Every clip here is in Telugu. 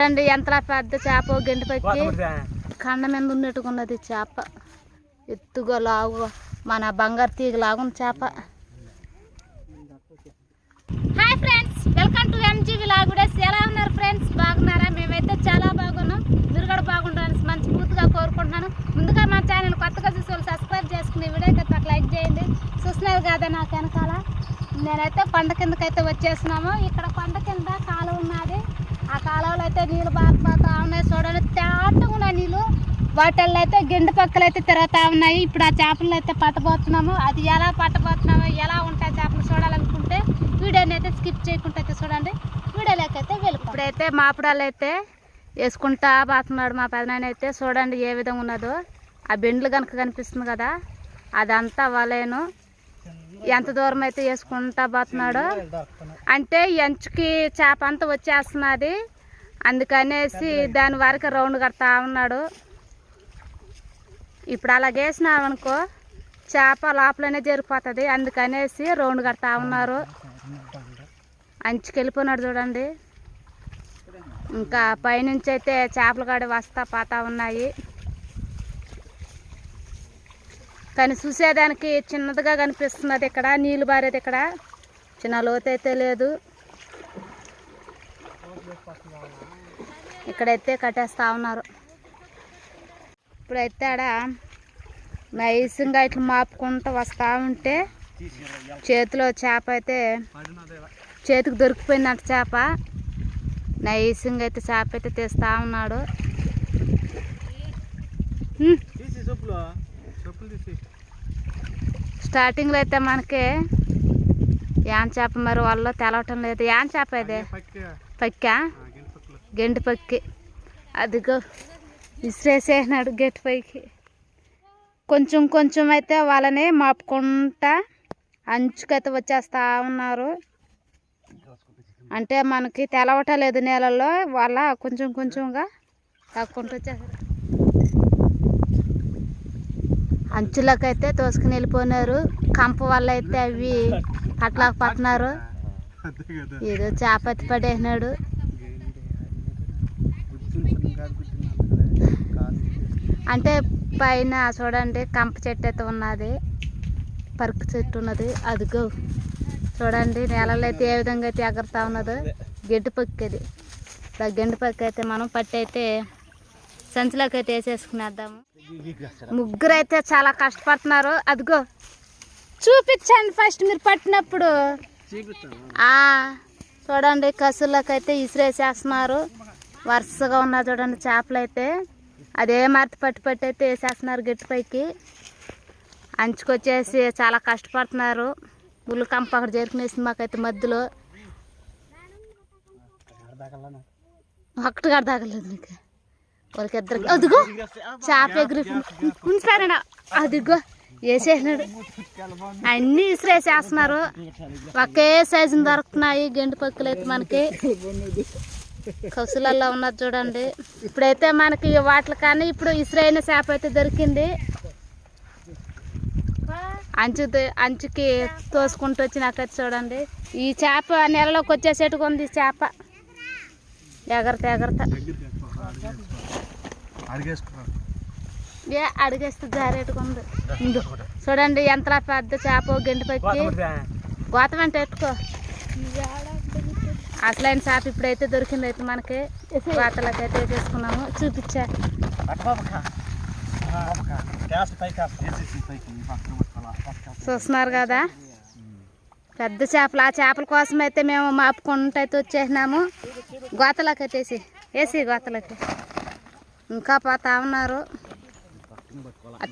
అండి ఎంతలా పెద్ద చేప గంటి పక్కి కండ మీద ఉన్నట్టుకున్నది చేప. ఎత్తుగా లావుగా మన బంగారు తీగ లాగున్న చేప. Hi friends, welcome to ఎంజీవి లాగుడేస్. ఎలా ఉన్నారు ఫ్రెండ్స్? బాగున్నారా? మేమైతే చాలా బాగున్నాం. మీరు కూడా బాగుండాలని మంచి పూర్తిగా కోరుకుంటున్నాను. ముందుగా మా ఛానల్ కొత్తగా చూసి వాళ్ళు సబ్స్క్రైబ్ చేసుకుని వీడియోకి ఒక లైక్ చేయండి. చూస్తున్నారు కదా నాకు వెనకాల నేనైతే కొండ కిందకైతే వచ్చేస్తున్నాము. ఇక్కడ కొండ కింద కాలువ ఉన్నది. ఆ కాలువలో అయితే నీళ్ళు బాగా ఉన్నాయి. చూడండి తేటగా ఉన్నాయి నీళ్ళు. వాటిల్లో అయితే గెండు పక్కలు అయితే తిరుగుతూ ఉన్నాయి. ఇప్పుడు ఆ చేపలను అయితే పట్టబోతున్నాము. అది ఎలా పట్టబోతున్నామో, ఎలా ఉంటాయి చేపలు చూడాలనుకుంటే వీడియోని అయితే స్కిప్ చేయకుండా అయితే చూడండి. వీడియోలోకి అయితే వెళ్ళి ఇప్పుడైతే మాపుడాలు అయితే వేసుకుంటా పోతున్నాడు మా పెదనాయన అయితే. చూడండి ఏ విధంగా ఉన్నదో. ఆ బెండ్లు కనుక కనిపిస్తుంది కదా, అదంతా వలేను. ఎంత దూరం అయితే వేసుకుంటా పోతున్నాడో అంటే ఎంచుకి చేప అంతా వచ్చేస్తున్నది. అందుకనేసి దాని వరకు రౌండ్ కడతా ఉన్నాడు. ఇప్పుడు అలా వేసినామనుకో చేప లోపలనే జరిగిపోతుంది. అందుకనేసి రౌండ్ కడతా ఉన్నారు. అంచుకి వెళ్ళిపోయినాడు చూడండి. ఇంకా పైనుంచి అయితే చేపలు కాడి వస్తా పోతా ఉన్నాయి. కానీ చూసేదానికి చిన్నదిగా కనిపిస్తున్నది. ఇక్కడ నీళ్ళు బారేది, ఇక్కడ చిన్న లోతు అయితే లేదు. ఇక్కడైతే కట్టేస్తూ ఉన్నారు. ఇప్పుడైతే ఆడ నైసింగా ఇట్లా మాపుకుంటూ వస్తూ ఉంటే చేతిలో చేప అయితే చేతికి దొరికిపోయిందంట చేప. నైసింగా అయితే చేప అయితే తీస్తూ ఉన్నాడు. స్టార్టింగ్లో అయితే మనకి యాన్ చేప మరి వాళ్ళు తెలవటం లేదు. యాన్ చేప అయితే పక్కా గెంటి పక్కి. అదిగో విసిరేసేసినాడు గెట్టి పైకి. కొంచెం కొంచెం అయితే వాళ్ళని మాపుకుంటా అంచుకైతే వచ్చేస్తూ ఉన్నారు. అంటే మనకి తెలవటం లేదు నీళ్ళల్లో, వాళ్ళ కొంచెం కొంచెంగా తక్కుంటూ వచ్చేసారు. అంచులకు అయితే తోసుకుని వెళ్ళిపోయినారు. కంప వల్ల అయితే అవి పట్టలేకపోతున్నారు. ఏదో చేపత్తి పడేసినాడు. అంటే పైన చూడండి కంప చెట్టు అయితే ఉన్నది, పరుకు చెట్టు ఉన్నది. అదిగో చూడండి నేలలో అయితే ఏ విధంగా అయితే ఎగరుతా ఉన్నదో. గెడ్డి పక్కి అది. గెండి పక్కి అయితే మనం పట్టి అయితే సంచిలోకి అయితే వేసేసుకునేద్దాము. ముగ్గురు అయితే చాలా కష్టపడుతున్నారు. అదిగో చూపించండి ఫస్ట్ మీరు పట్టినప్పుడు. చూడండి కసుల్లోకి అయితే ఇసిరేసేస్తున్నారు. వరుసగా ఉన్నారు చూడండి చేపలు అయితే. అదే మరతి పట్టి అయితే వేసేస్తున్నారు గట్టి పైకి. అంచుకొచ్చేసి చాలా కష్టపడుతున్నారు. ముళ్ళు కంప అక్కడ చేరుకునేసింది మాకైతే మధ్యలో. ఒక్కటిగా దాగలేదు నీకు వాళ్ళకి ఇద్దరికి. అదిగో చేప ఎగురు ఉంచారట. అదిగో వేసేసినాడు. అన్నీ ఇసిరేసేస్తున్నారు. ఒకే సైజుని దొరుకుతున్నాయి గెంటి పక్కులు అయితే మనకి. కసులల్లో ఉన్నది చూడండి. ఇప్పుడైతే మనకి వాటికి కానీ ఇప్పుడు ఇసురైన చేప అయితే దొరికింది. అంచుకి తోసుకుంటూ వచ్చి నాకైతే చూడండి. ఈ చేప నెలలోకి వచ్చేసేట్టుగా ఉంది. ఈ చేప ఎగరత అడిగేస్తే జారేట్టుగా ఉంది. చూడండి ఎంతలా పెద్ద చేప గెంటి పక్కి. గోతం అంటే ఎట్టుకో అసలైన చేప ఇప్పుడైతే దొరికింది. అయితే మనకి గోతలకి అయితే వేసేసుకున్నాము. చూపించా చూస్తున్నారు కదా పెద్ద చేపలు. ఆ చేపల కోసం అయితే మేము మాపుకుంటూ అయితే వచ్చేసినాము. గోతలకి అయితే వేసి గోతలకి ఇంకా పోతా ఉన్నారు.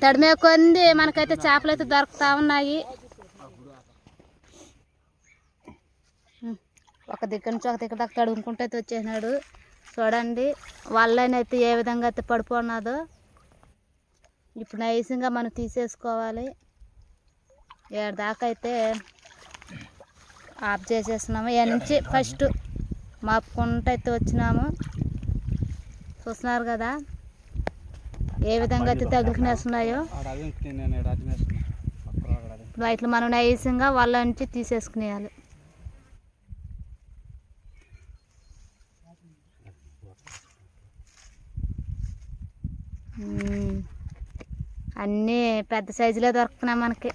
తడిమే కొంది మనకైతే చేపలు అయితే దొరుకుతూ ఉన్నాయి. ఒక దగ్గర నుంచి ఒక దగ్గర దాకా తడుముకుంటూ అయితే వచ్చేసినాడు. చూడండి వాళ్ళనైతే ఏ విధంగా అయితే పడిపోన్నదో. ఇప్పుడు నైసింగా మనం తీసేసుకోవాలి. ఏడు దాకా అయితే ఆఫ్ చేసేస్తున్నాము. ఏ నుంచి ఫస్ట్ మాపుకుంటూ అయితే వచ్చినాము. చూస్తున్నారు కదా ఏ విధంగా అయితే తగులుకునేస్తున్నాయో. వాటిలో మనం నైసింగా వాళ్ళ నుంచి తీసేసుకునేయాలి. అన్నీ పెద్ద సైజులో దొరుకుతున్నాయి మనకి.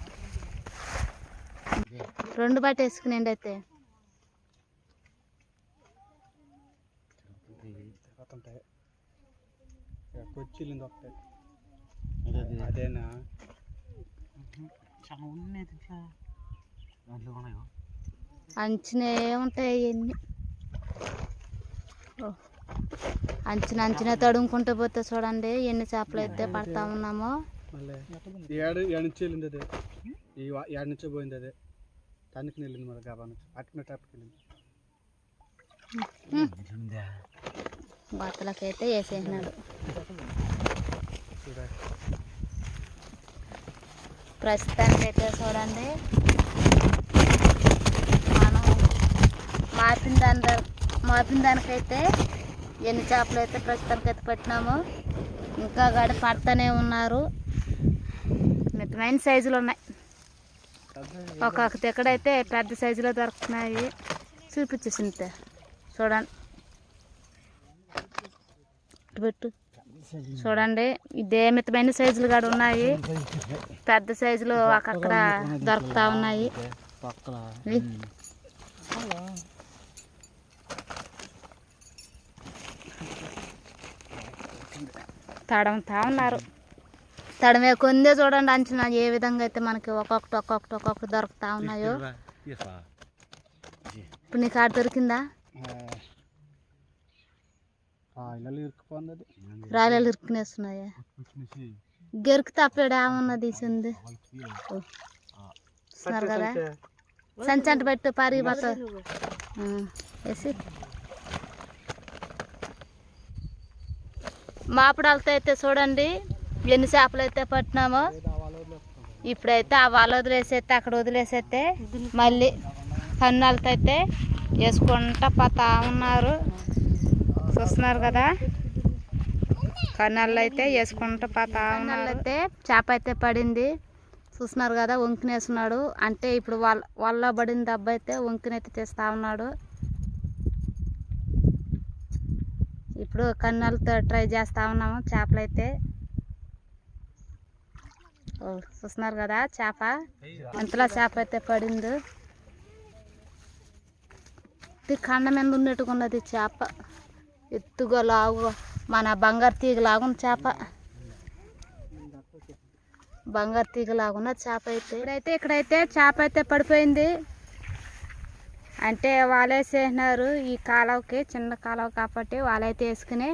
2 పట్టేసుకునేండి అయితే. అంచునే ఉంటాయి అవన్నీ. అంచున తడుముకుంటూ పోతే చూడండి ఎన్ని చేపలు అయితే పడతా ఉన్నామో. పోయింది అదే తనకి వెళ్ళింది మరి గాబాను అటుకెళ్ళింది. బట్టలకైతే వేసేసినాడు. ప్రస్తుతానికైతే చూడండి మనం మాపిన దానికైతే ఎన్ని చేపలు అయితే ప్రస్తుతానికైతే పెట్టినాము. ఇంకా గడి పడుతూనే ఉన్నారు. మితమైన సైజులు ఉన్నాయి. ఒక్కొక్క ఎక్కడైతే పెద్ద సైజులో దొరుకుతున్నాయి. చూపించేసింతే చూడండి. పెట్టు చూడండి. ఇదే మితమైన సైజులు కూడా ఉన్నాయి. పెద్ద సైజులు అక్కడ దొరుకుతా ఉన్నాయి. తడముతా ఉన్నారు. తడమే కొందే చూడండి. అంచనా ఏ విధంగా అయితే మనకి ఒక్కొక్కటి దొరుకుతా ఉన్నాయో. ఇప్పుడు నీకు ఆడ దొరికిందా? రాయలు ఇరుక్కునేస్తున్నాయా? గెరుకు తప్పేడు ఏమన్నది తీసింది చూస్తున్నారు కదా. సంచంట పెట్టు పారి బట్ట వేసి మాపడాలతో అయితే చూడండి ఎన్ని చేపలు అయితే పట్టినామో. ఇప్పుడైతే ఆ వాళ్ళు వదిలేసేస్తే అక్కడ వదిలేసేస్తే మళ్ళీ కన్నాలతో అయితే వేసుకుంటా పోతా ఉన్నారు. చూస్తున్నారు కదా. కన్నాళ్ళు అయితే వేసుకుంటూ పోతా ఉన్నారు. అయితే చేప అయితే పడింది. చూస్తున్నారు కదా. వంకినేస్తున్నాడు. అంటే ఇప్పుడు వాళ్ళ పడిన దెబ్బ అయితే వంకినైతే తీస్తా ఉన్నాడు. ఇప్పుడు కన్నాలతో ట్రై చేస్తూ ఉన్నాము చేపలు అయితే. చూస్తున్నారు కదా చేప ఎంతలా చేప అయితే పడింది. కండ మీద ఉన్నట్టుకున్నది చేప. ఎత్తుగా లావుగా మన బంగారు తీగ లాగున్న చేప. బంగారు తీగ లాగున్న చేప అయితే ఇక్కడైతే చేప అయితే పడిపోయింది. అంటే వాళ్ళేసేసినారు ఈ కాలువకి. చిన్న కాలువ కాబట్టి వాళ్ళైతే వేసుకుని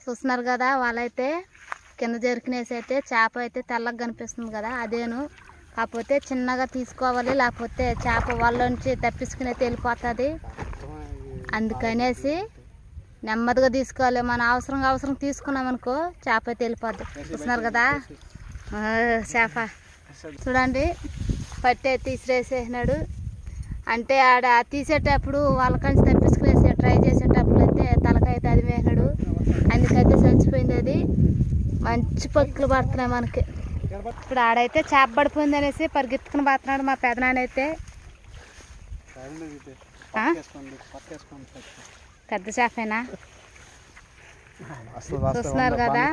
చూస్తున్నారు కదా. వాళ్ళైతే కింద జరికినేసి అయితే చేప అయితే తెల్లగా కనిపిస్తుంది కదా. అదేను కాకపోతే చిన్నగా తీసుకోవాలి, లేకపోతే చేప వాళ్ళ నుంచి తప్పించుకుని అయితే వెళ్ళిపోతుంది. అందుకనేసి నెమ్మదిగా తీసుకోవాలి. మన అవసరం తీసుకున్నాం అనుకో చేప అయితే వెళ్ళిపోద్ది. చూస్తున్నారు కదా చేప చూడండి. పట్టే తీసిరేసేసినాడు. అంటే ఆడ తీసేటప్పుడు వాళ్ళకంచి తప్పించుకునేసి ట్రై చేసేటప్పుడు అయితే తలకాయ అయితే అది వేసినాడు. అందుకైతే చచ్చిపోయింది అది. మంచి పక్కులు పడుతున్నాయి మనకి. ఇప్పుడు ఆడైతే చేప పడిపోయింది అనేసి పరిగెత్తుకుని పోతున్నాడు మా పెదనాన్న అయితే. పెద్ద చేపేనా? చూస్తున్నారు కదా.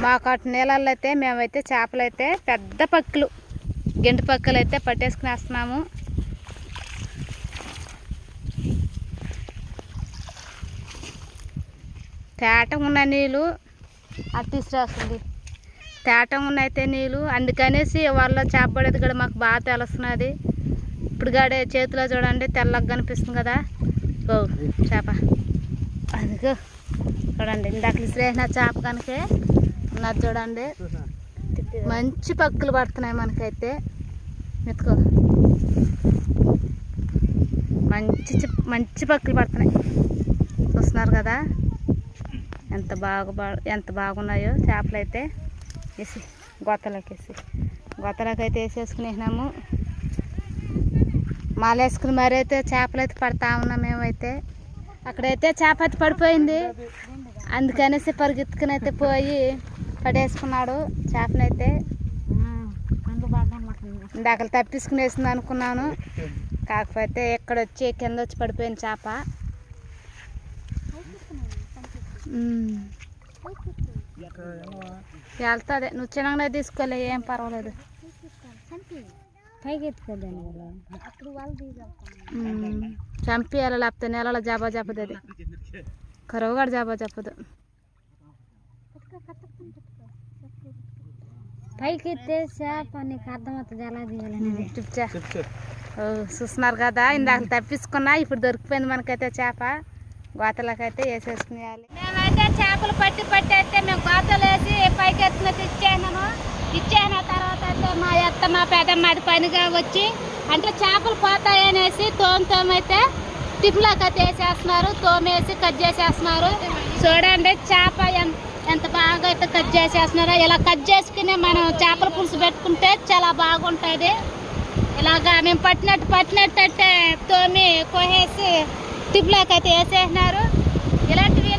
మాకు అటు నీళ్ళల్లో అయితే మేమైతే చేపలు అయితే పెద్ద పక్కులు గెంటు పక్కులు అయితే పట్టేసుకుని వేస్తున్నాము. తేటం ఉన్న నీళ్ళు అటు తీసుకురాస్తుంది. తేటం ఉన్నైతే నీళ్ళు. అందుకనేసి వాళ్ళ చేప పడేది కూడా మాకు బాగా తెలుస్తున్నది. ఇప్పుడు కాడే చేతిలో చూడండి తెల్లగా కనిపిస్తుంది కదా. ఓ చేప అదిగో చూడండి. ఇందాక విసిరేసిన చేప కనుక ఉన్నది చూడండి. మంచి పక్కులు పడుతున్నాయి మనకైతే. మెతుకో మంచి పక్కులు పడుతున్నాయి. చూస్తున్నారు కదా ఎంత బాగున్నాయో చేపలు అయితే. వేసి గొత్తలోకి అయితే వేసేసుకునేసినాము. మాలేసుకుని మరి అయితే చేపలు అయితే పడతా ఉన్నాం మేమైతే. అక్కడైతే చేప అయితే పడిపోయింది. అందుకనేసి పరిగెత్తుకుని అయితే పోయి పడేసుకున్నాడు చేపనైతే. ఇందాక తప్పించుకుని వేసింది అనుకున్నాను. కాకపోతే కింద వచ్చి పడిపోయింది చేప. వెళ్తుంది, నువ్వు చిన్నగానే తీసుకోలే, ఏం పర్వాలేదు. పైకి ఎత్తుకోదాన్ని కదా అప్పుడు వాళ్ళు చంపియాలి, లేకపోతే నెలలో జాబా చెప్పదు, అది కరువు కూడా జాబా చెప్పదు. పైకి ఎత్తే చేప నీకు అర్థమవుతుంది ఎలా తీయాలని. చెప్చా చూస్తున్నారు కదా, ఇందాక తప్పించుకున్నా, ఇప్పుడు దొరికిపోయింది మనకైతే చేప. గోతలకైతే వేసేసుకునేయాలి. మేమైతే చేపలు పట్టి అయితే మేము గోతలు వేసి పైకి ఎత్తునైతే ఇచ్చేసిన తర్వాత అయితే మా అత్త మా పెదమ్మ అది పనిగా వచ్చి అంటే చేపలు పోతాయనేసి తోమైతే టిప్లోకి అయితే వేసేస్తున్నారు. తోమేసి కట్ చేసేస్తున్నారు. చూడండి చేప ఎంత బాగా అయితే కట్ చేసేస్తున్నారో. ఇలా కట్ చేసుకుని మనం చేపల పులుసు పెట్టుకుంటే చాలా బాగుంటుంది. ఇలాగా మేము పట్టినట్టు అంటే తోమి కోసేసి టిప్లోకి అయితే వేసేసినారు. ఇలాంటివి